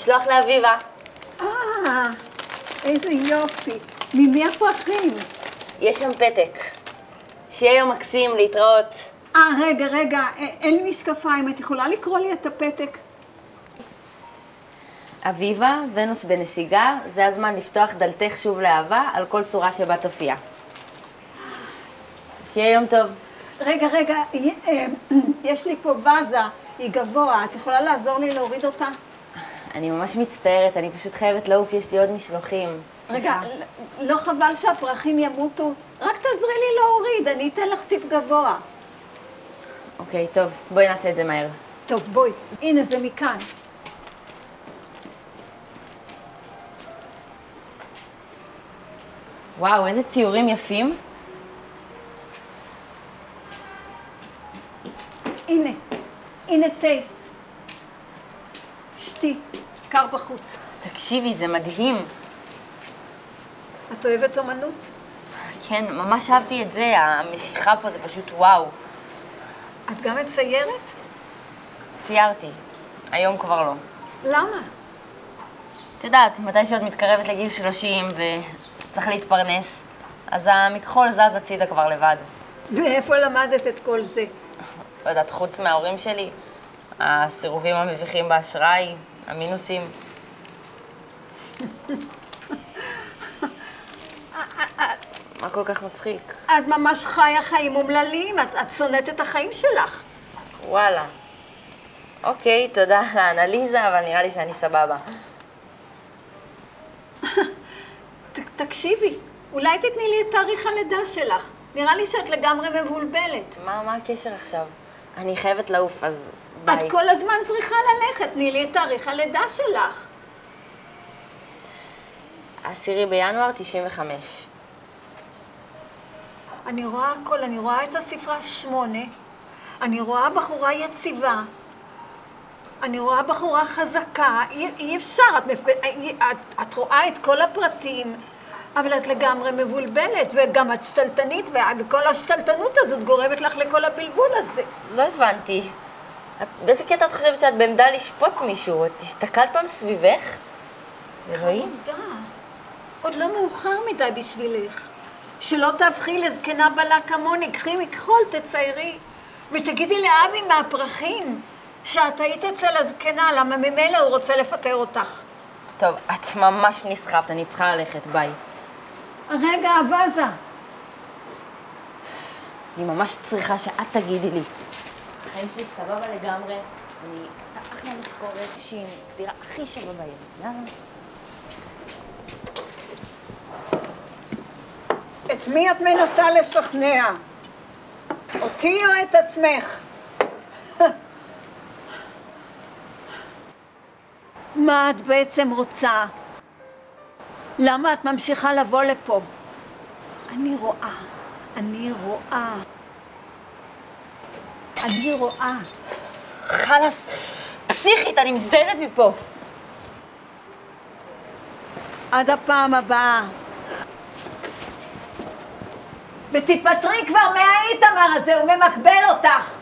משלוח לאביבה. איזה יופי. ממי הפרחים? יש שם פתק. שיהיה יום מקסים, להתראות. רגע, אין לי משקפיים. את יכולה לקרוא לי את הפתק? אביבה, ונוס בנסיגה, זה הזמן לפתוח דלתך שוב לאהבה על כל צורה שבה תופיע. שיהיה יום טוב. רגע, יש לי פה וזה, היא גבוה. את יכולה לעזור לי להוריד אותה? אני ממש מצטערת, אני פשוט חייבת לעוף, יש לי עוד משלוחים. רגע, לא חבל שהפרחים ימותו? רק תעזרי לי להוריד, אני אתן לך טיפ גבוה. אוקיי, טוב, בואי נעשה את זה מהר. טוב, בואי. הנה, זה מכאן. וואו, איזה ציורים יפים. הנה תה. תשתי, קר בחוץ. תקשיבי, זה מדהים. את אוהבת אומנות? כן, ממש אהבתי את זה, המשיכה פה זה פשוט וואו. את גם מציירת? ציירתי, היום כבר לא. למה? את יודעת, מתי שאת מתקרבת לגיל 30 וצריך להתפרנס, אז המכחול זז הצידה כבר לבד. ואיפה למדת את כל זה? לא יודעת, חוץ מההורים שלי, הסירובים המביכים באשראי, המינוסים. מה כל כך מצחיק? את ממש חיה חיים אומללים, את שונאת את החיים שלך. וואלה. אוקיי, תודה לאנליזה, אבל נראה לי שאני סבבה. תקשיבי, אולי תתני לי את תאריך הלידה שלך. נראה לי שאת לגמרי מבולבלת. מה הקשר עכשיו? אני חייבת לעוף, אז ביי. את כל הזמן צריכה ללכת, תני לי את תאריך הלידה שלך. 10 בינואר 95. אני רואה הכל, אני רואה את הספרה 8, אני רואה בחורה יציבה, אני רואה בחורה חזקה, אי אפשר, את רואה את כל הפרטים, אבל את לגמרי מבולבלת, וגם את שתלטנית, וכל השתלטנות הזאת גורמת לך לכל הבלבול הזה. לא הבנתי. באיזה קטע את חושבת שאת בעמדה לשפוט מישהו? את הסתכלת פעם סביבך? אלוהים? עוד לא מאוחר מדי בשבילך. שלא תהפכי לזקנה בלה כמוני, קחי מכחול, תציירי. ותגידי לאבי מהפרחים שאת היית אצל הזקנה, למה ממילא הוא רוצה לפטר אותך. טוב, את ממש נסחפת, אני צריכה ללכת, ביי. רגע, וזה. אני ממש צריכה שאת תגידי לי. החיים שלי סבבה לגמרי, אני עושה אחלה משכורת, שין, דירה הכי שווה בעיר. יאללה. את מי את מנסה לשכנע? אותי או את עצמך? מה את בעצם רוצה? למה את ממשיכה לבוא לפה? אני רואה. חלאס, פסיכית, אני מזדיינת מפה. עד הפעם הבאה. ותיפטרי כבר מהאיתמר הזה, הוא ממקבל אותך.